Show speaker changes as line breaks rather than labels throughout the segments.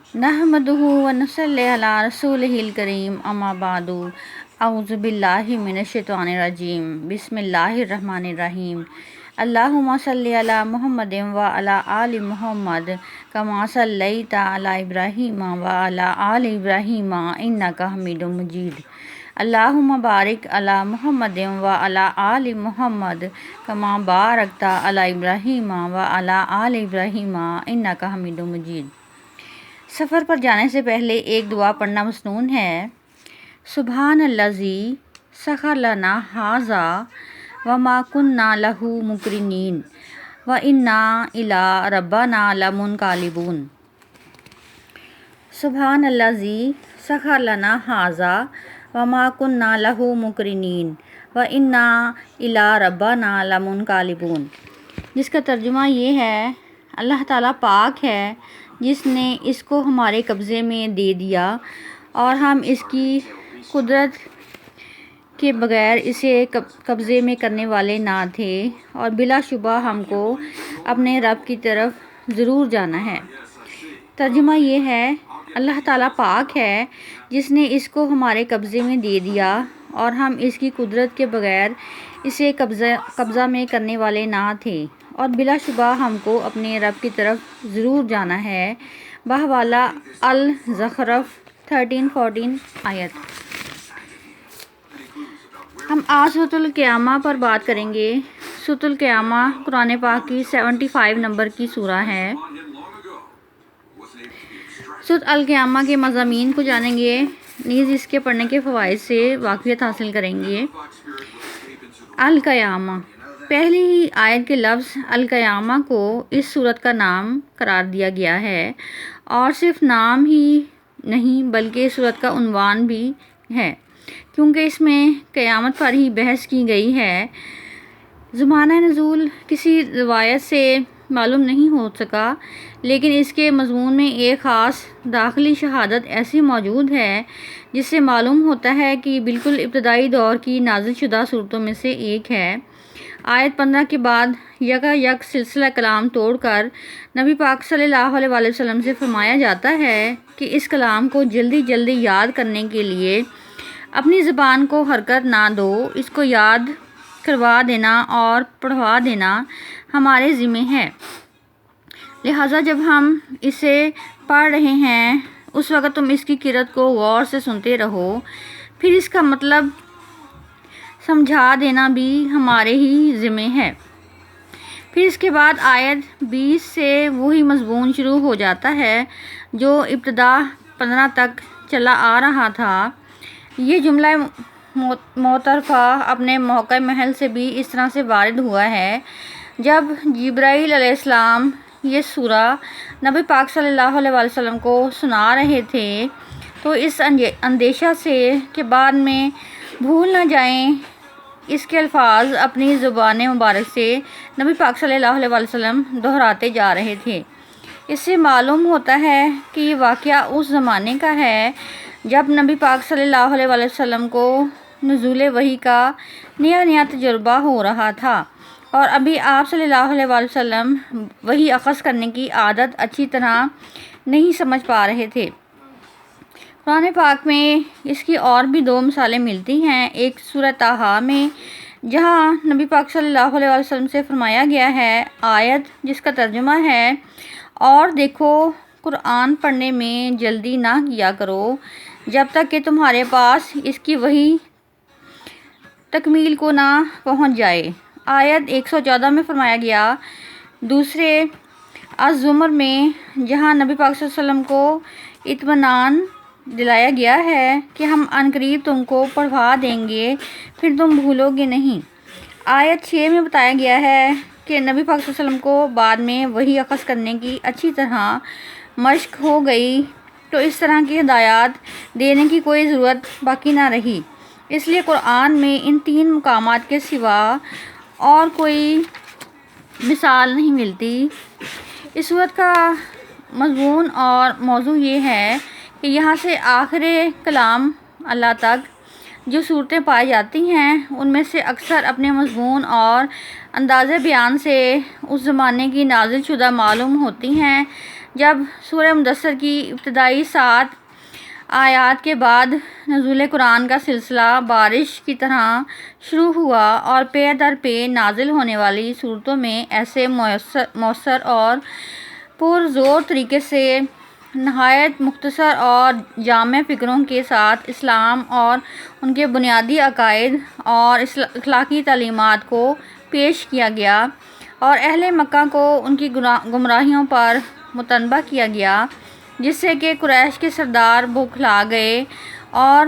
نحمدہ ونصلی علی رسولہ الکریم اما بعد اعوذ باللہ من الشیطان الرجیم بسم اللہ الرحمن الرحیم اللہم صلی علی محمد وعلی آل محمد کما صلیت علی ابراہیم وعلی آل ابراہیم انک حمید مجید اللہم بارک علی محمد وعلی آل محمد کما بارکت علی ابراہیم وعلی آل ابراہیم انک حمید مجید۔ سفر پر جانے سے پہلے ایک دعا پڑھنا مسنون ہے۔ سبحان الذی سخر لنا ھذا وما کنا لہ مقرنین وانا الی ربنا لمنقلبون۔ سبحان الذی سخر لنا ھذا وما کنا لہ مقرنین وانا الی ربنا لمنقلبون، جس کا ترجمہ یہ ہے، اللہ تعالیٰ پاک ہے جس نے اس کو ہمارے قبضے میں دے دیا اور ہم اس کی قدرت کے بغیر اسے قبضے میں کرنے والے نہ تھے، اور بلا شبہ ہم کو اپنے رب کی طرف ضرور جانا ہے۔ ترجمہ یہ ہے، اللہ تعالیٰ پاک ہے جس نے اس کو ہمارے قبضے میں دے دیا اور ہم اس کی قدرت کے بغیر اسے قبضہ میں کرنے والے نہ تھے، اور بلا شبہ ہم کو اپنے رب کی طرف ضرور جانا ہے۔ بحوالہ الزخرف 13-14 آیت۔ ہم آج سورۃ القیامہ پر بات کریں گے۔ سورۃ القیامہ قرآن پاک کی 75 نمبر کی سورہ ہے۔ سورۃ القیامہ کے مضامین کو جانیں گے، نیز اس کے پڑھنے کے فوائد سے واقفیت حاصل کریں گے۔ القیامہ، پہلی ہی آیت کے لفظ القیامہ کو اس سورت کا نام قرار دیا گیا ہے، اور صرف نام ہی نہیں بلکہ سورت کا عنوان بھی ہے، کیونکہ اس میں قیامت پر ہی بحث کی گئی ہے۔ زمانہ نزول کسی روایت سے معلوم نہیں ہو سکا، لیکن اس کے مضمون میں ایک خاص داخلی شہادت ایسی موجود ہے جس سے معلوم ہوتا ہے کہ بالکل ابتدائی دور کی نازل شدہ صورتوں میں سے ایک ہے۔ آیت 15 کے بعد یک سلسلہ کلام توڑ کر نبی پاک صلی اللہ علیہ وسلم سے فرمایا جاتا ہے کہ اس کلام کو جلدی جلدی یاد کرنے کے لیے اپنی زبان کو حرکت نہ دو، اس کو یاد کروا دینا اور پڑھوا دینا ہمارے ذمہ ہے، لہٰذا جب ہم اسے پڑھ رہے ہیں اس وقت تم اس کی قرأت کو غور سے سنتے رہو، پھر اس کا مطلب سمجھا دینا بھی ہمارے ہی ذمہ ہے۔ پھر اس کے بعد آیت 20 سے وہی مضمون شروع ہو جاتا ہے جو ابتدا 15 تک چلا آ رہا تھا۔ یہ جملہ معترفہ اپنے موقع محل سے بھی اس طرح سے وارد ہوا ہے، جب جبرائیل علیہ السلام یہ سورہ نبی پاک صلی اللہ علیہ وسلم کو سنا رہے تھے، تو اس اندیشہ سے کہ بعد میں بھول نہ جائیں اس کے الفاظ اپنی زبان مبارک سے نبی پاک صلی اللہ علیہ وسلم دہراتے جا رہے تھے۔ اس سے معلوم ہوتا ہے کہ یہ واقعہ اس زمانے کا ہے جب نبی پاک صلی اللہ علیہ وسلم کو نزول وحی کا نیا تجربہ ہو رہا تھا، اور ابھی آپ صلی اللہ علیہ وسلم وحی اخذ کرنے کی عادت اچھی طرح نہیں سمجھ پا رہے تھے۔ قرآن پاک میں اس کی اور بھی 2 مثالیں ملتی ہیں۔ ایک سورہ طٰہٰ میں جہاں نبی پاک صلی اللہ علیہ وسلم سے فرمایا گیا ہے، آیت جس کا ترجمہ ہے، اور دیکھو قرآن پڑھنے میں جلدی نہ کیا کرو جب تک کہ تمہارے پاس اس کی وحی تکمیل کو نہ پہنچ جائے۔ آیت 114 میں فرمایا گیا۔ دوسرے الزمر میں جہاں نبی پاک صلی اللہ علیہ وسلم کو اطمینان دلایا گیا ہے کہ ہم عنقریب تم کو پڑھوا دیں گے، پھر تم بھولو گے نہیں۔ آیت 6 میں بتایا گیا ہے کہ نبی پاک صلی اللہ علیہ وسلم کو بعد میں وحی اخذ کرنے کی اچھی طرح مشق ہو گئی، تو اس طرح کی ہدایات دینے کی کوئی ضرورت باقی نہ رہی۔ اس لیے قرآن میں ان 3 مقامات کے سوا اور کوئی مثال نہیں ملتی۔ اس صورت کا مضمون اور موضوع یہ ہے کہ یہاں سے آخر کلام اللہ تک جو صورتیں پائی جاتی ہیں ان میں سے اکثر اپنے مضمون اور انداز بیان سے اس زمانے کی نازل شدہ معلوم ہوتی ہیں، جب سورہ مدثر کی ابتدائی 7 آیات کے بعد نزول قرآن کا سلسلہ بارش کی طرح شروع ہوا اور پے در پے نازل ہونے والی صورتوں میں ایسے مؤثر اور پرزور طریقے سے نہایت مختصر اور جامع فکروں کے ساتھ اسلام اور ان کے بنیادی عقائد اور اخلاقی تعلیمات کو پیش کیا گیا اور اہل مکہ کو ان کی گمراہیوں پر متنبہ کیا گیا، جس سے کہ قریش کے سردار بوکھلا گئے اور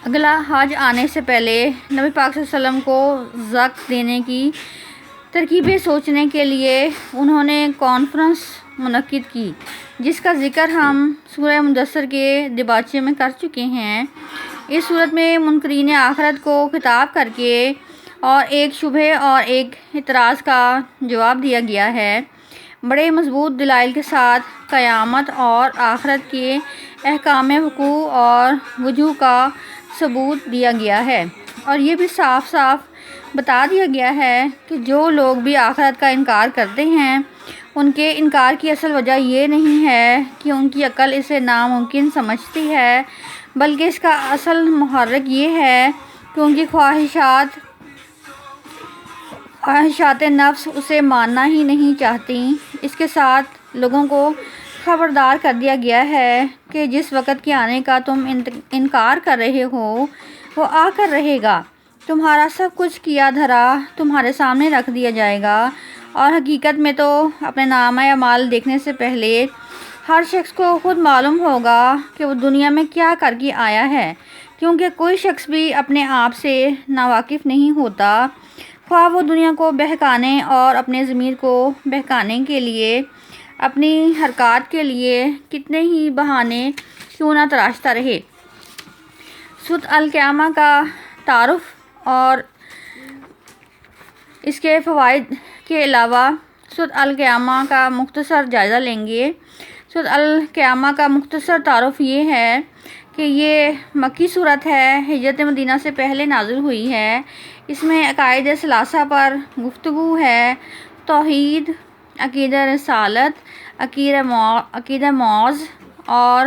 اگلا حج آنے سے پہلے نبی پاک صلی اللہ علیہ وسلم کو زک دینے کی ترکیبیں سوچنے کے لیے انہوں نے کانفرنس منعقد کی، جس کا ذکر ہم سورہ مدثر کے دیباچے میں کر چکے ہیں۔ اس صورت میں منکرین آخرت کو خطاب کر کے اور ایک شبہے اور ایک اعتراض کا جواب دیا گیا ہے۔ بڑے مضبوط دلائل کے ساتھ قیامت اور آخرت کے احکام وقوع اور وجوہ کا ثبوت دیا گیا ہے، اور یہ بھی صاف صاف بتا دیا گیا ہے کہ جو لوگ بھی آخرت کا انکار کرتے ہیں ان کے انکار کی اصل وجہ یہ نہیں ہے کہ ان کی عقل اسے ناممکن سمجھتی ہے، بلکہ اس کا اصل محرک یہ ہے کہ ان کی خواہشات نفس اسے ماننا ہی نہیں چاہتی۔ اس کے ساتھ لوگوں کو خبردار کر دیا گیا ہے کہ جس وقت کے آنے کا تم انکار کر رہے ہو وہ آ کر رہے گا، تمہارا سب کچھ کیا دھرا تمہارے سامنے رکھ دیا جائے گا، اور حقیقت میں تو اپنے نامہ اعمال دیکھنے سے پہلے ہر شخص کو خود معلوم ہوگا کہ وہ دنیا میں کیا کر کے آیا ہے، کیونکہ کوئی شخص بھی اپنے آپ سے ناواقف نہیں ہوتا، خواہ وہ دنیا کو بہکانے اور اپنے ضمیر کو بہکانے کے لیے اپنی حرکات کے لیے کتنے ہی بہانے کیوں نہ تراشتا رہے۔ سورۃ القیامہ کا تعارف اور اس کے فوائد کے علاوہ سورۃ القیامہ کا مختصر جائزہ لیں گے۔ سورۃ القیامہ کا مختصر تعارف یہ ہے کہ یہ مکی صورت ہے، ہجرت مدینہ سے پہلے نازل ہوئی ہے۔ اس میں عقائد ثلاثہ پر گفتگو ہے، توحید، عقیدہ رسالت، عقیدہ موعظ اور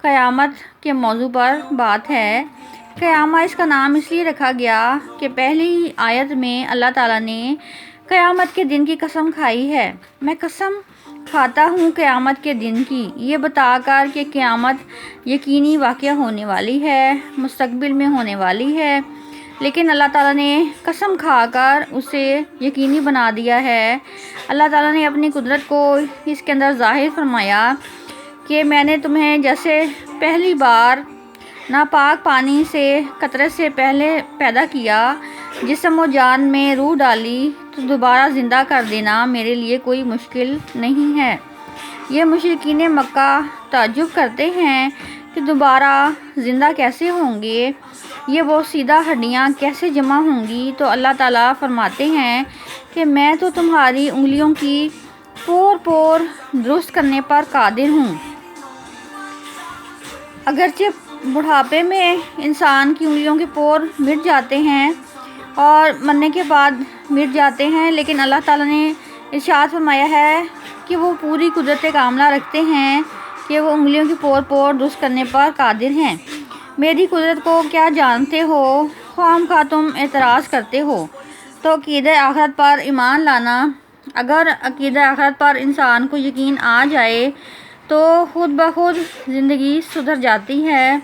قیامت کے موضوع پر بات ہے۔ قیامہ اس کا نام اس لیے رکھا گیا کہ پہلی آیت میں اللہ تعالیٰ نے قیامت کے دن کی قسم کھائی ہے۔ میں قسم کھاتا ہوں قیامت کے دن کی، یہ بتا کر کہ قیامت یقینی واقعہ ہونے والی ہے، مستقبل میں ہونے والی ہے، لیکن اللہ تعالیٰ نے قسم کھا کر اسے یقینی بنا دیا ہے۔ اللہ تعالیٰ نے اپنی قدرت کو اس کے اندر ظاہر فرمایا کہ میں نے تمہیں جیسے پہلی بار ناپاک پانی سے قطرے سے پہلے پیدا کیا، جسم و جان میں روح ڈالی، تو دوبارہ زندہ کر دینا میرے لیے کوئی مشکل نہیں ہے۔ یہ مشرکین مکہ تعجب کرتے ہیں کہ دوبارہ زندہ کیسے ہوں گے، یہ وہ سیدھا ہڈیاں کیسے جمع ہوں گی؟ تو اللہ تعالیٰ فرماتے ہیں کہ میں تو تمہاری انگلیوں کی پور درست کرنے پر قادر ہوں۔ اگرچہ بڑھاپے میں انسان کی انگلیوں کے پور مٹ جاتے ہیں اور مرنے کے بعد مٹ جاتے ہیں، لیکن اللہ تعالیٰ نے ارشاد فرمایا ہے کہ وہ پوری قدرت کاملہ رکھتے ہیں کہ وہ انگلیوں کی پور درست کرنے پر قادر ہیں۔ میری قدرت کو کیا جانتے ہو، خواہ تم اعتراض کرتے ہو؟ تو عقیدہ آخرت پر ایمان لانا۔ اگر عقیدہ آخرت پر انسان کو یقین آ جائے تو خود بخود زندگی سدھر جاتی ہے۔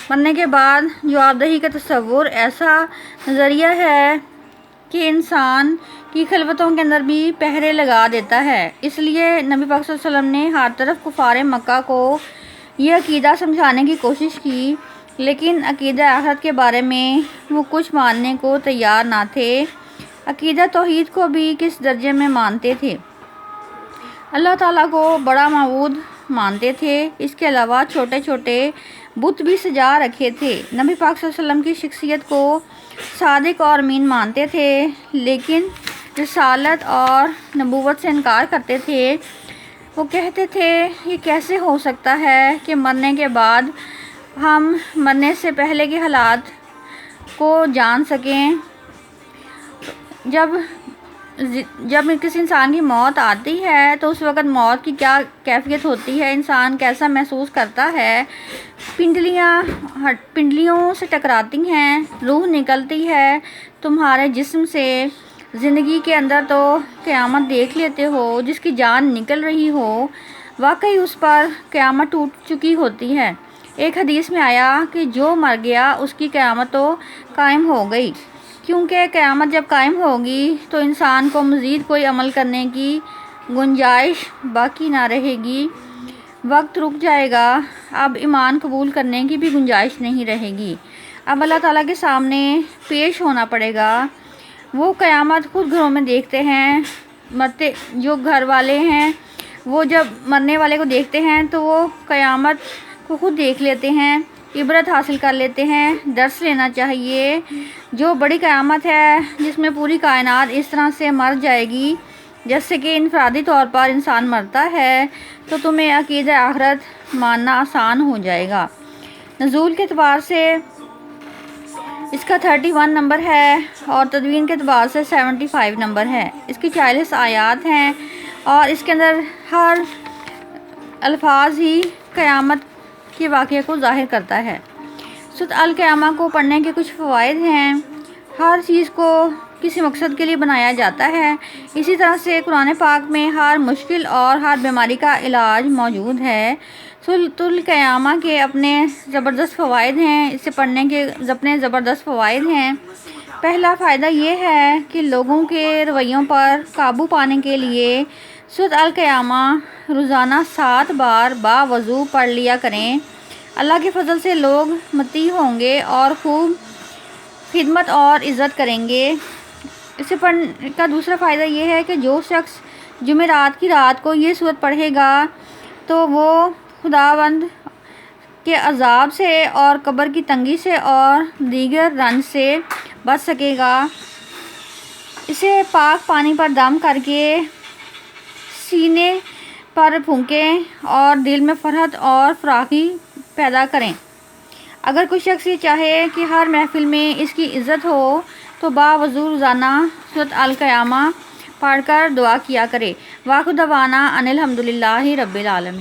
مرنے کے بعد جواب دہی کا تصور ایسا نظریہ ہے کہ انسان کی خلوتوں کے اندر بھی پہرے لگا دیتا ہے۔ اس لیے نبی پاک صلی اللہ علیہ وسلم نے ہر طرف کفار مکہ کو یہ عقیدہ سمجھانے کی کوشش کی، لیکن عقیدہ آخرت کے بارے میں وہ کچھ ماننے کو تیار نہ تھے۔ عقیدہ توحید کو بھی کس درجے میں مانتے تھے؟ اللہ تعالیٰ کو بڑا معبود مانتے تھے، اس کے علاوہ چھوٹے چھوٹے بت بھی سجا رکھے تھے۔ نبی پاک صلی اللہ علیہ وسلم کی شخصیت کو صادق اور امین مانتے تھے، لیکن رسالت اور نبوت سے انکار کرتے تھے۔ وہ کہتے تھے یہ کیسے ہو سکتا ہے کہ مرنے کے بعد ہم مرنے سے پہلے کے حالات کو جان سکیں؟ جب جب کسی انسان کی موت آتی ہے تو اس وقت موت کی کیا کیفیت ہوتی ہے، انسان کیسا محسوس کرتا ہے۔ پنڈلیوں سے ٹکراتی ہیں، روح نکلتی ہے تمہارے جسم سے۔ زندگی کے اندر تو قیامت دیکھ لیتے ہو، جس کی جان نکل رہی ہو واقعی اس پر قیامت ٹوٹ چکی ہوتی ہے۔ ایک حدیث میں آیا کہ جو مر گیا اس کی قیامت تو قائم ہو گئی، کیونکہ قیامت جب قائم ہوگی تو انسان کو مزید کوئی عمل کرنے کی گنجائش باقی نہ رہے گی، وقت رک جائے گا، اب ایمان قبول کرنے کی بھی گنجائش نہیں رہے گی، اب اللہ تعالیٰ کے سامنے پیش ہونا پڑے گا۔ وہ قیامت خود گھروں میں دیکھتے ہیں، جو گھر والے ہیں وہ جب مرنے والے کو دیکھتے ہیں تو وہ قیامت کو خود دیکھ لیتے ہیں، عبرت حاصل کر لیتے ہیں، درس لینا چاہیے۔ جو بڑی قیامت ہے جس میں پوری کائنات اس طرح سے مر جائے گی جیسے کہ انفرادی طور پر انسان مرتا ہے، تو تمہیں عقیدہ آخرت ماننا آسان ہو جائے گا۔ نزول کے اعتبار سے اس کا 31 نمبر ہے اور تدوین کے اعتبار سے 75 نمبر ہے۔ اس کی 40 آیات ہیں اور اس کے اندر ہر الفاظ ہی قیامت کے واقعے کو ظاہر کرتا ہے۔ سورۃ القیامہ کو پڑھنے کے کچھ فوائد ہیں۔ ہر چیز کو کسی مقصد کے لیے بنایا جاتا ہے، اسی طرح سے قرآن پاک میں ہر مشکل اور ہر بیماری کا علاج موجود ہے۔ سورۃ القیامہ کے اپنے زبردست فوائد ہیں، اسے پڑھنے کے اپنے زبردست فوائد ہیں۔ پہلا فائدہ یہ ہے کہ لوگوں کے رویوں پر قابو پانے کے لیے سورۃ القیامہ روزانہ 7 بار باوضو پڑھ لیا کریں، اللہ کے فضل سے لوگ مطیع ہوں گے اور خوب خدمت اور عزت کریں گے۔ اسے پڑھنے کا دوسرا فائدہ یہ ہے کہ جو شخص جمعرات کی رات کو یہ سورت پڑھے گا تو وہ خداوند کے عذاب سے اور قبر کی تنگی سے اور دیگر رنج سے بچ سکے گا۔ اسے پاک پانی پر دم کر کے سینے پر پھونکیں اور دل میں فرحت اور فراخی پیدا کریں۔ اگر کوئی شخص یہ چاہے کہ ہر محفل میں اس کی عزت ہو تو باوضو روزانہ سورۃ القیامہ پڑھ کر دعا کیا کرے۔ وآخر دعوانا ان الحمدللہ رب العالمین۔